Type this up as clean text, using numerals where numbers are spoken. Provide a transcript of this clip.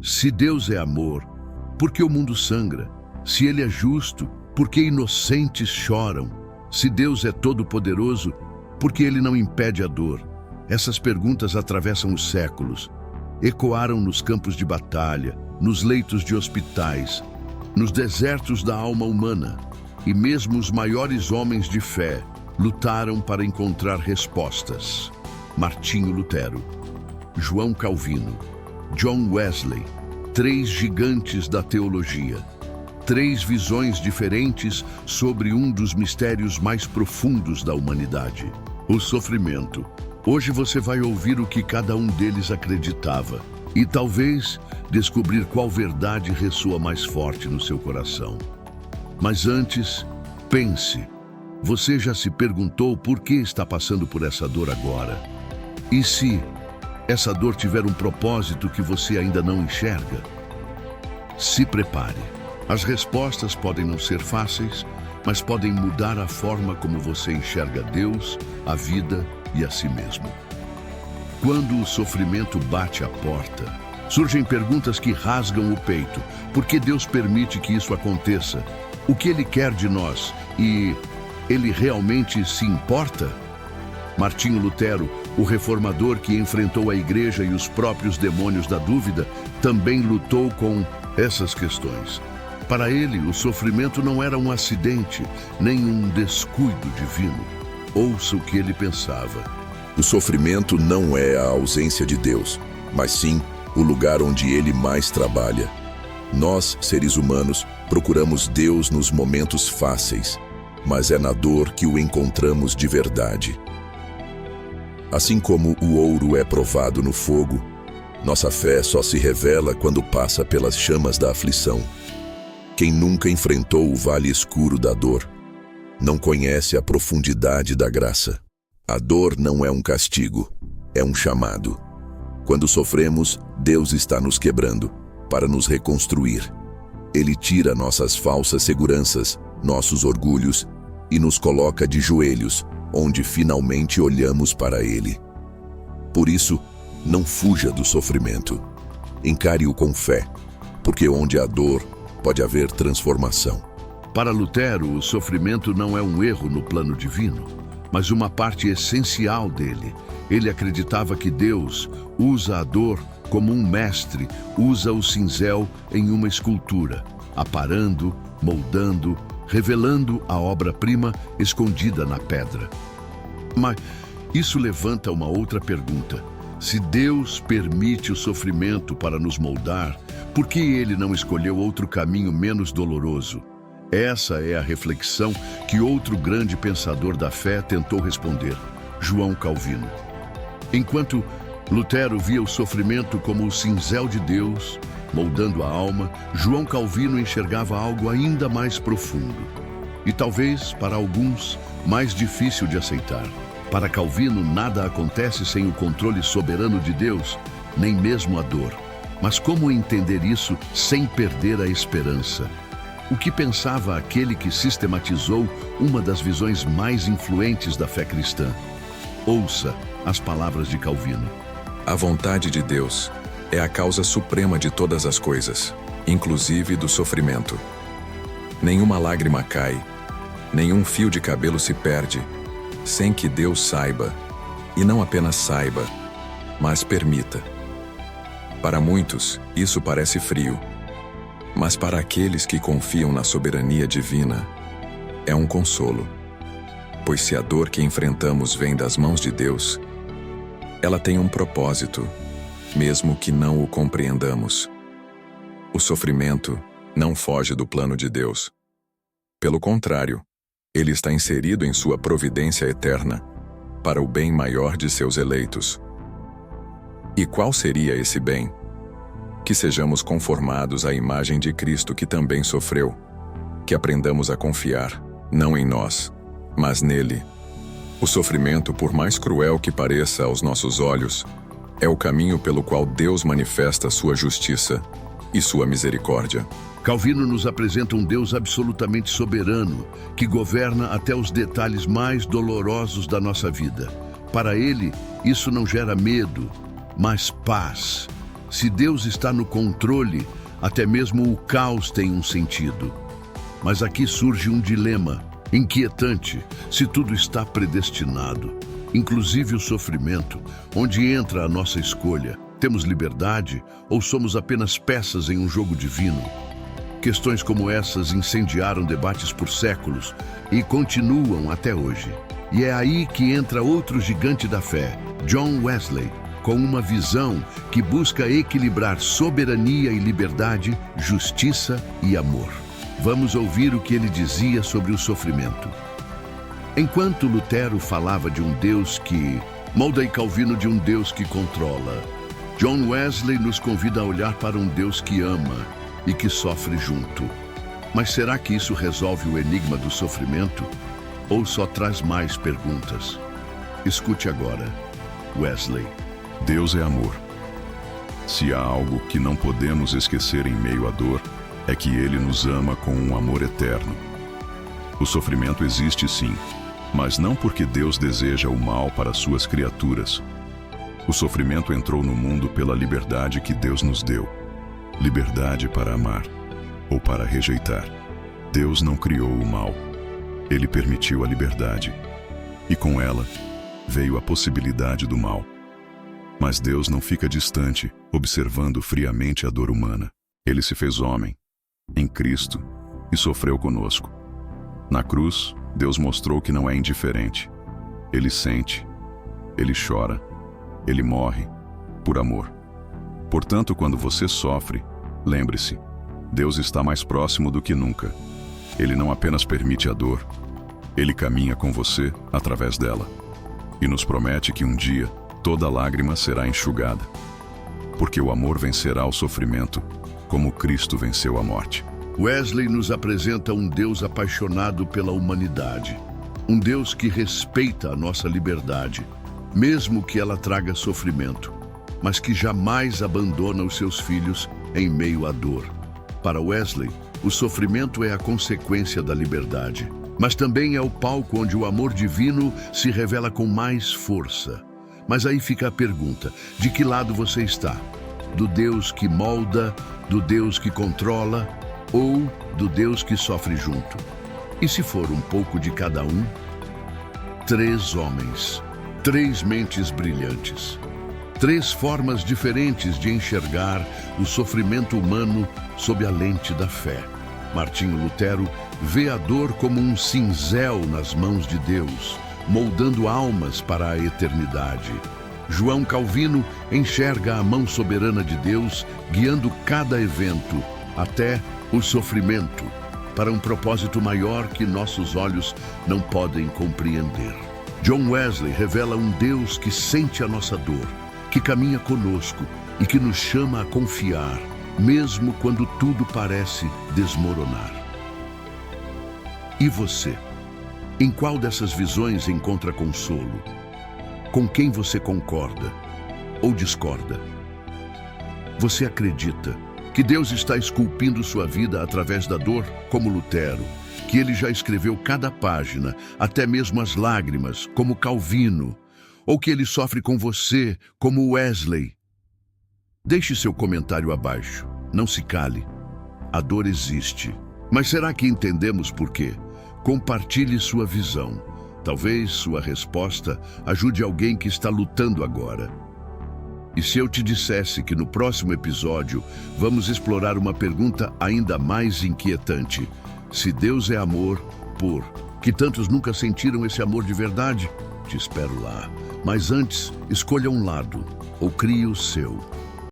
Se Deus é amor, por que o mundo sangra? Se Ele é justo, por que inocentes choram? Se Deus é todo-poderoso, por que Ele não impede a dor? Essas perguntas atravessam os séculos. Ecoaram nos campos de batalha, nos leitos de hospitais, nos desertos da alma humana. E mesmo os maiores homens de fé lutaram para encontrar respostas. Martinho Lutero, João Calvino, John Wesley, 3 gigantes da teologia. 3 visões diferentes sobre um dos mistérios mais profundos da humanidade: o sofrimento. Hoje você vai ouvir o que cada um deles acreditava e talvez descobrir qual verdade ressoa mais forte no seu coração. Mas antes, pense. Você já se perguntou por que está passando por essa dor agora? E se essa dor tiver um propósito que você ainda não enxerga? Se prepare. As respostas podem não ser fáceis, mas podem mudar a forma como você enxerga Deus, a vida e a si mesmo. Quando o sofrimento bate à porta, surgem perguntas que rasgam o peito. Por que Deus permite que isso aconteça? O que Ele quer de nós? E Ele realmente se importa? Martinho Lutero, o reformador que enfrentou a igreja e os próprios demônios da dúvida, também lutou com essas questões. Para ele, o sofrimento não era um acidente, nem um descuido divino. Ouça o que ele pensava. O sofrimento não é a ausência de Deus, mas sim o lugar onde Ele mais trabalha. Nós, seres humanos, procuramos Deus nos momentos fáceis, mas é na dor que o encontramos de verdade. Assim como o ouro é provado no fogo, nossa fé só se revela quando passa pelas chamas da aflição. Quem nunca enfrentou o vale escuro da dor, não conhece a profundidade da graça. A dor não é um castigo, é um chamado. Quando sofremos, Deus está nos quebrando para nos reconstruir. Ele tira nossas falsas seguranças, nossos orgulhos e nos coloca de joelhos, onde finalmente olhamos para Ele. Por isso, não fuja do sofrimento. Encare-o com fé, porque onde há dor, pode haver transformação. Para Lutero, o sofrimento não é um erro no plano divino, mas uma parte essencial dele. Ele acreditava que Deus usa a dor como um mestre usa o cinzel em uma escultura, aparando, moldando, revelando a obra-prima escondida na pedra. Mas isso levanta uma outra pergunta. Se Deus permite o sofrimento para nos moldar, por que Ele não escolheu outro caminho menos doloroso? Essa é a reflexão que outro grande pensador da fé tentou responder, João Calvino. Enquanto Lutero via o sofrimento como o cinzel de Deus, moldando a alma, João Calvino enxergava algo ainda mais profundo. E talvez, para alguns, mais difícil de aceitar. Para Calvino, nada acontece sem o controle soberano de Deus, nem mesmo a dor. Mas como entender isso sem perder a esperança? O que pensava aquele que sistematizou uma das visões mais influentes da fé cristã? Ouça as palavras de Calvino. A vontade de Deus é a causa suprema de todas as coisas, inclusive do sofrimento. Nenhuma lágrima cai, nenhum fio de cabelo se perde, sem que Deus saiba, e não apenas saiba, mas permita. Para muitos, isso parece frio, mas para aqueles que confiam na soberania divina, é um consolo. Pois se a dor que enfrentamos vem das mãos de Deus, ela tem um propósito, mesmo que não o compreendamos. O sofrimento não foge do plano de Deus. Pelo contrário, ele está inserido em sua providência eterna, para o bem maior de seus eleitos. E qual seria esse bem? Que sejamos conformados à imagem de Cristo que também sofreu, que aprendamos a confiar, não em nós, mas nele. O sofrimento, por mais cruel que pareça aos nossos olhos, é o caminho pelo qual Deus manifesta sua justiça e sua misericórdia. Calvino nos apresenta um Deus absolutamente soberano, que governa até os detalhes mais dolorosos da nossa vida. Para ele, isso não gera medo, mas paz. Se Deus está no controle, até mesmo o caos tem um sentido. Mas aqui surge um dilema inquietante se tudo está predestinado, inclusive o sofrimento, onde entra a nossa escolha. Temos liberdade ou somos apenas peças em um jogo divino? Questões como essas incendiaram debates por séculos e continuam até hoje. E é aí que entra outro gigante da fé, John Wesley, com uma visão que busca equilibrar soberania e liberdade, justiça e amor. Vamos ouvir o que ele dizia sobre o sofrimento. Enquanto Lutero falava de um Deus que molda e Calvino de um Deus que controla, John Wesley nos convida a olhar para um Deus que ama e que sofre junto. Mas será que isso resolve o enigma do sofrimento? Ou só traz mais perguntas? Escute agora, Wesley. Deus é amor. Se há algo que não podemos esquecer em meio à dor, é que Ele nos ama com um amor eterno. O sofrimento existe sim, mas não porque Deus deseja o mal para suas criaturas. O sofrimento entrou no mundo pela liberdade que Deus nos deu. Liberdade para amar ou para rejeitar. Deus não criou o mal. Ele permitiu a liberdade. E com ela, veio a possibilidade do mal. Mas Deus não fica distante, observando friamente a dor humana. Ele se fez homem, em Cristo, e sofreu conosco. Na cruz, Deus mostrou que não é indiferente. Ele sente, ele chora, ele morre, por amor. Portanto, quando você sofre, lembre-se, Deus está mais próximo do que nunca. Ele não apenas permite a dor, Ele caminha com você através dela. E nos promete que um dia, toda lágrima será enxugada. Porque o amor vencerá o sofrimento, como Cristo venceu a morte. Wesley nos apresenta um Deus apaixonado pela humanidade. Um Deus que respeita a nossa liberdade, mesmo que ela traga sofrimento, mas que jamais abandona os seus filhos em meio à dor. Para Wesley, o sofrimento é a consequência da liberdade, mas também é o palco onde o amor divino se revela com mais força. Mas aí fica a pergunta, de que lado você está? Do Deus que molda, do Deus que controla, ou do Deus que sofre junto? E se for um pouco de cada um? 3 homens, 3 mentes brilhantes, 3 formas diferentes de enxergar o sofrimento humano sob a lente da fé. Martinho Lutero vê a dor como um cinzel nas mãos de Deus, moldando almas para a eternidade. João Calvino enxerga a mão soberana de Deus guiando cada evento, até o sofrimento, para um propósito maior que nossos olhos não podem compreender. John Wesley revela um Deus que sente a nossa dor, que caminha conosco e que nos chama a confiar, mesmo quando tudo parece desmoronar. E você? Em qual dessas visões encontra consolo? Com quem você concorda ou discorda? Você acredita que Deus está esculpindo sua vida através da dor, como Lutero, que ele já escreveu cada página, até mesmo as lágrimas, como Calvino, ou que ele sofre com você, como Wesley? Deixe seu comentário abaixo. Não se cale. A dor existe. Mas será que entendemos por quê? Compartilhe sua visão. Talvez sua resposta ajude alguém que está lutando agora. E se eu te dissesse que no próximo episódio vamos explorar uma pergunta ainda mais inquietante? Se Deus é amor, por que tantos nunca sentiram esse amor de verdade? Te espero lá. Mas antes, escolha um lado ou crie o seu.